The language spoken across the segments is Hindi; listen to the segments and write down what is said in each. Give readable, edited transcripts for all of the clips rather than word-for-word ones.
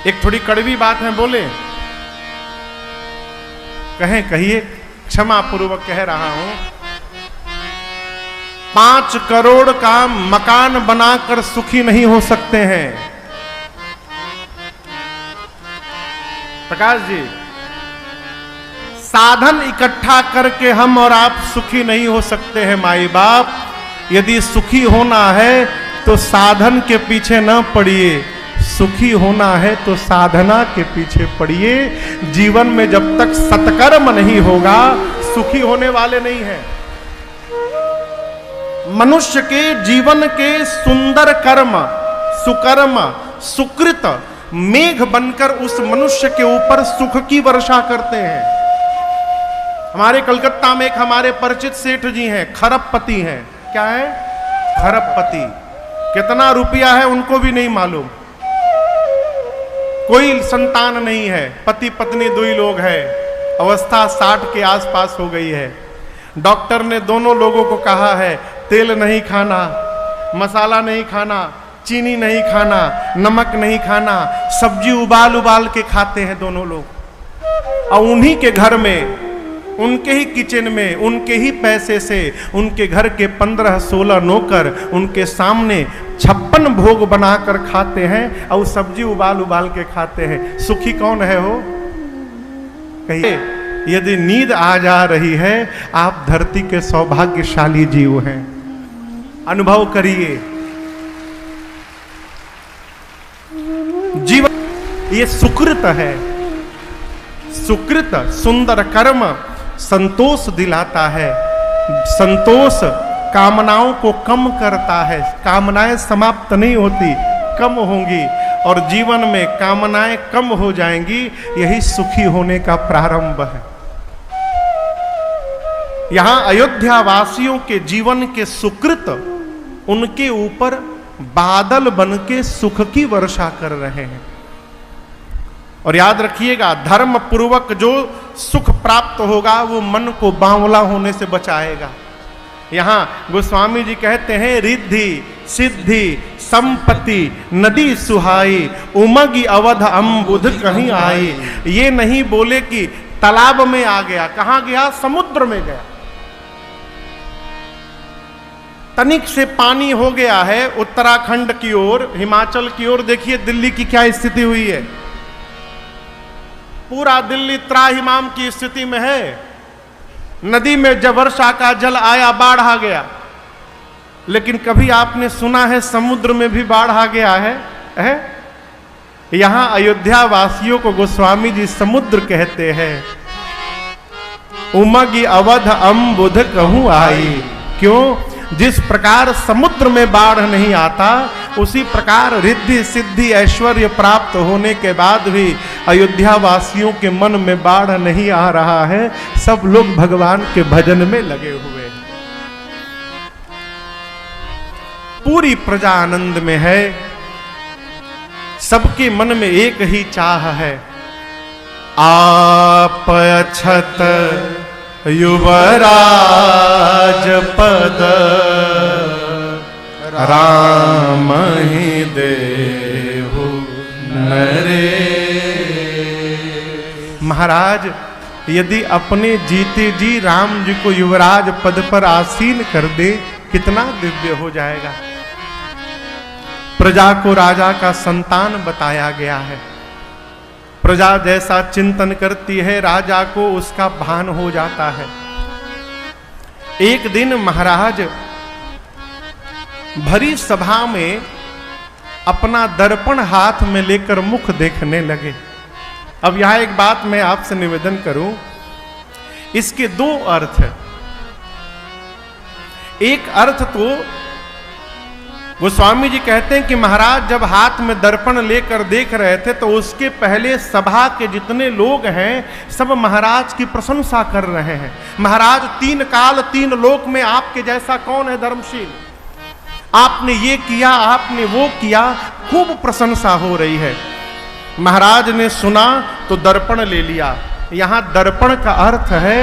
एक थोड़ी कड़वी बात है, बोले कहें, कहिए, क्षमा पूर्वक कह रहा हूं। 5 करोड़ का मकान बनाकर सुखी नहीं हो सकते हैं प्रकाश जी। साधन इकट्ठा करके हम और आप सुखी नहीं हो सकते हैं माई बाप। यदि सुखी होना है तो साधन के पीछे न पड़िए, सुखी होना है तो साधना के पीछे पड़िए। जीवन में जब तक सत्कर्म नहीं होगा सुखी होने वाले नहीं हैं। मनुष्य के जीवन के सुंदर कर्म, सुकर्म, सुकृत मेघ बनकर उस मनुष्य के ऊपर सुख की वर्षा करते हैं। हमारे कलकत्ता में एक हमारे परिचित सेठ जी हैं, खरबपति हैं। क्या है? खरबपति। कितना रुपया है उनको भी नहीं मालूम। कोई संतान नहीं है, पति पत्नी 2 ही लोग हैं, अवस्था 60 के आसपास हो गई है। डॉक्टर ने दोनों लोगों को कहा है तेल नहीं खाना, मसाला नहीं खाना, चीनी नहीं खाना, नमक नहीं खाना, सब्जी उबाल उबाल के खाते हैं दोनों लोग। और उन्हीं के घर में, उनके ही किचन में, उनके ही पैसे से उनके घर के 15-16 नौकर उनके सामने 56 भोग बनाकर खाते हैं और सब्जी उबाल उबाल के खाते हैं। सुखी कौन है हो? कहिए। यदि नींद आ जा रही है, आप धरती के सौभाग्यशाली जीव हैं। अनुभव करिए। जीवन ये सुकृत है। सुकृत सुंदर कर्म संतोष दिलाता है। संतोष कामनाओं को कम करता है। कामनाएं समाप्त नहीं होती, कम होंगी और जीवन में कामनाएं कम हो जाएंगी। यही सुखी होने का प्रारंभ है। यहां अयोध्या वासियों के जीवन के सुकृत उनके ऊपर बादल बन के सुख की वर्षा कर रहे हैं। और याद रखिएगा, धर्म पूर्वक जो सुख प्राप्त होगा वो मन को बावला होने से बचाएगा। यहां गोस्वामी जी कहते हैं, रिद्धि सिद्धि संपत्ति नदी सुहाई, उमगी अवध अम्बुध कहीं आई। ये नहीं बोले कि तालाब में आ गया। कहां गया? समुद्र में गया। तनिक से पानी हो गया है उत्तराखंड की ओर, हिमाचल की ओर। देखिए दिल्ली की क्या स्थिति हुई है। पूरा दिल्ली त्राहिमाम की स्थिति में है। नदी में जब वर्षा का जल आया, बाढ़ आ गया। लेकिन कभी आपने सुना है समुद्र में भी बाढ़ आ गया है? यहां अयोध्या वासियों को गोस्वामी जी समुद्र कहते हैं। उमगी अवध अम्बुध कहूं आई। क्यों? जिस प्रकार समुद्र में बाढ़ नहीं आता, उसी प्रकार रिद्धि सिद्धि ऐश्वर्य प्राप्त होने के बाद भी अयोध्या वासियों के मन में बाढ़ नहीं आ रहा है। सब लोग भगवान के भजन में लगे हुए हैं। पूरी प्रजा आनंद में है। सबके मन में एक ही चाह है, आप अछत युवराज पद राम ही देहु नरे। महाराज, यदि अपने जीते जी राम जी को युवराज पद पर आसीन कर दे, कितना दिव्य हो जाएगा। प्रजा को राजा का संतान बताया गया है। प्रजा जैसा चिंतन करती है, राजा को उसका भान हो जाता है। एक दिन महाराज भरी सभा में अपना दर्पण हाथ में लेकर मुख देखने लगे। अब यहां एक बात मैं आपसे निवेदन करूं, इसके 2 अर्थ हैं। एक अर्थ तो गोस्वामी जी कहते हैं कि महाराज जब हाथ में दर्पण लेकर देख रहे थे तो उसके पहले सभा के जितने लोग हैं सब महाराज की प्रशंसा कर रहे हैं। महाराज 3 काल 3 लोक में आपके जैसा कौन है धर्मशील, आपने ये किया, आपने वो किया, खूब प्रशंसा हो रही है। महाराज ने सुना तो दर्पण ले लिया। यहां दर्पण का अर्थ है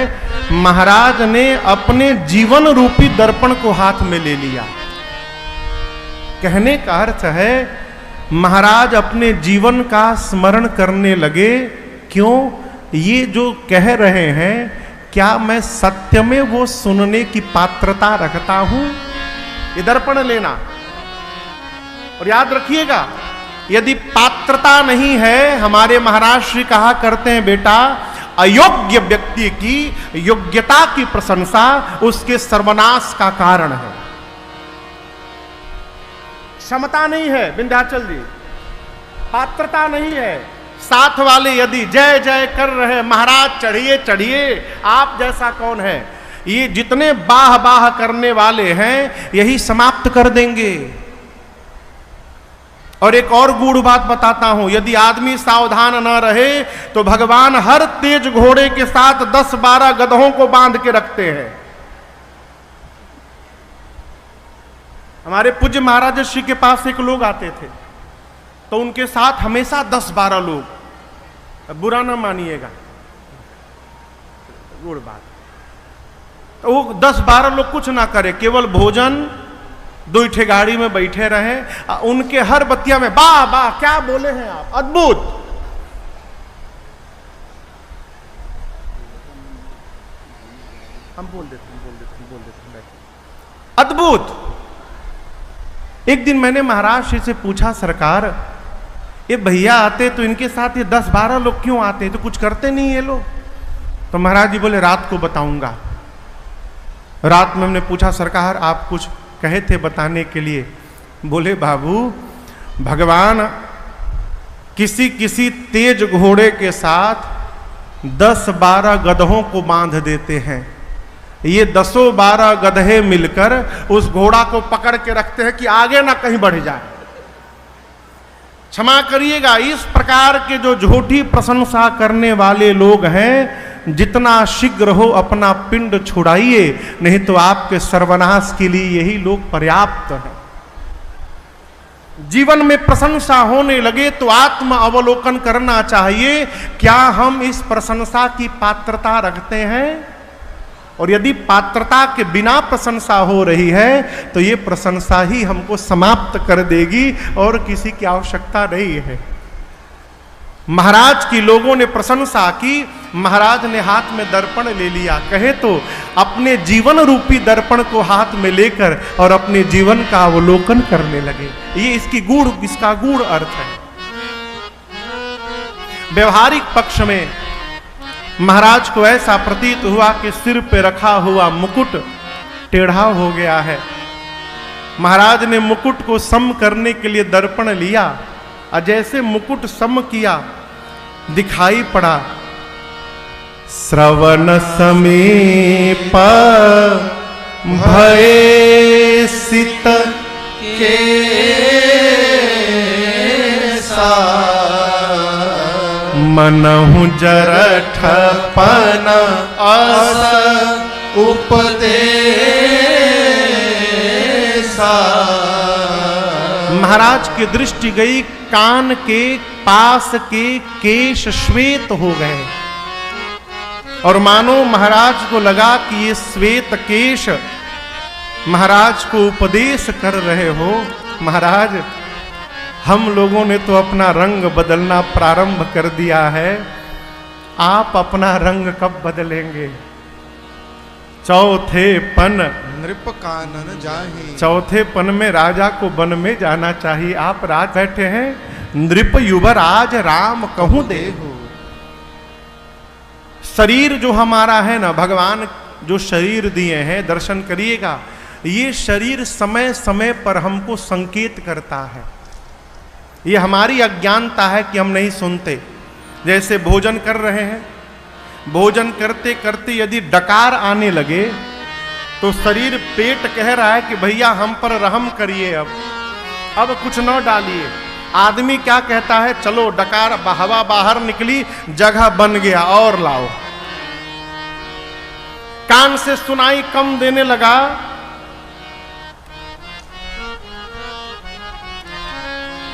महाराज ने अपने जीवन रूपी दर्पण को हाथ में ले लिया। कहने का अर्थ है महाराज अपने जीवन का स्मरण करने लगे। क्यों? ये जो कह रहे हैं, क्या मैं सत्य में वो सुनने की पात्रता रखता हूं? ये दर्पण लेना। और याद रखिएगा, यदि पात्रता नहीं है, हमारे महाराज श्री कहा करते हैं, बेटा अयोग्य व्यक्ति की योग्यता की प्रशंसा उसके सर्वनाश का कारण है। क्षमता नहीं है विंध्याचल जी, पात्रता नहीं है। साथ वाले यदि जय जय कर रहे, महाराज चढ़िए चढ़िए, आप जैसा कौन है, ये जितने बाह बाह करने वाले हैं यही समाप्त कर देंगे। और एक और गूढ़ बात बताता हूं, यदि आदमी सावधान न रहे तो भगवान हर तेज घोड़े के साथ 10-12 गधों को बांध के रखते हैं। हमारे पूज्य महाराज श्री के पास एक लोग आते थे, तो उनके साथ हमेशा 10-12 लोग, बुरा ना मानिएगा, गुड़ बात, तो वो 10-12 लोग कुछ ना करे, केवल भोजन, 2 ठे गाड़ी में बैठे रहे, उनके हर बतिया में वाह वाह, क्या बोले हैं आप, अद्भुत। हम बोल देते अद्भुत। एक दिन मैंने महाराज श्री से पूछा, सरकार ये भैया आते तो इनके साथ ये 10-12 लोग क्यों आते, तो कुछ करते नहीं ये लोग? तो महाराज जी बोले, रात को बताऊंगा। रात में हमने पूछा, सरकार आप कुछ कहे थे बताने के लिए? बोले, बाबू भगवान किसी किसी तेज घोड़े के साथ 10-12 गधों को बांध देते हैं। ये 10-12 गधे मिलकर उस घोड़ा को पकड़ के रखते हैं कि आगे ना कहीं बढ़ जाए। क्षमा करिएगा, इस प्रकार के जो झूठी प्रशंसा करने वाले लोग हैं, जितना शीघ्र हो अपना पिंड छुड़ाइए, नहीं तो आपके सर्वनाश के लिए यही लोग पर्याप्त हैं। जीवन में प्रशंसा होने लगे तो आत्म अवलोकन करना चाहिए, क्या हम इस प्रशंसा की पात्रता रखते हैं? और यदि पात्रता के बिना प्रशंसा हो रही है तो ये प्रशंसा ही हमको समाप्त कर देगी और किसी की आवश्यकता नहीं है। महाराज की लोगों ने प्रशंसा की, महाराज ने हाथ में दर्पण ले लिया, कहे तो अपने जीवन रूपी दर्पण को हाथ में लेकर और अपने जीवन का अवलोकन करने लगे। ये इसका गूढ़ अर्थ है। व्यवहारिक पक्ष में महाराज को ऐसा प्रतीत हुआ कि सिर पे रखा हुआ मुकुट टेढ़ा हो गया है। महाराज ने मुकुट को सम करने के लिए दर्पण लिया, और जैसे मुकुट सम किया दिखाई पड़ा श्रवण समीप भय सित के मनहु जरठपन अस उपदेशा। महाराज की दृष्टि गई, कान के पास के केश श्वेत हो गए, और मानो महाराज को लगा कि ये श्वेत केश महाराज को उपदेश कर रहे हो। महाराज हम लोगों ने तो अपना रंग बदलना प्रारंभ कर दिया है, आप अपना रंग कब बदलेंगे? चौथे पन नृप कानन जाहि, चौथे पन में राजा को वन में जाना चाहिए। आप राज बैठे हैं, नृप युवराज राम कहूं देहु। शरीर जो हमारा है ना, भगवान जो शरीर दिए हैं, दर्शन करिएगा, ये शरीर समय समय पर हमको संकेत करता है। ये हमारी अज्ञानता है कि हम नहीं सुनते। जैसे भोजन कर रहे हैं, भोजन करते करते यदि डकार आने लगे तो शरीर, पेट कह रहा है कि भैया हम पर रहम करिए, अब कुछ न डालिए। आदमी क्या कहता है, चलो डकार, हवा बाहर निकली, जगह बन गया और लाओ। कान से सुनाई कम देने लगा,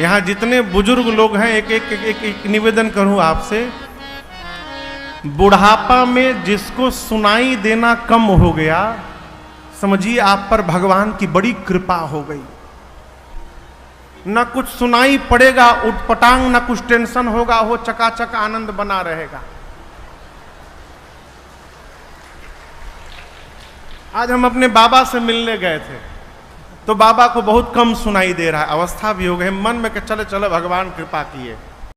यहां जितने बुजुर्ग लोग हैं, एक निवेदन करूं आपसे, बुढ़ापा में जिसको सुनाई देना कम हो गया, समझिए आप पर भगवान की बड़ी कृपा हो गई। न कुछ सुनाई पड़ेगा उटपटांग, न कुछ टेंशन होगा, वो चकाचक आनंद बना रहेगा। आज हम अपने बाबा से मिलने गए थे तो बाबा को बहुत कम सुनाई दे रहा है, अवस्था भी हो गई, मन में कि चले चलो भगवान कृपा किए।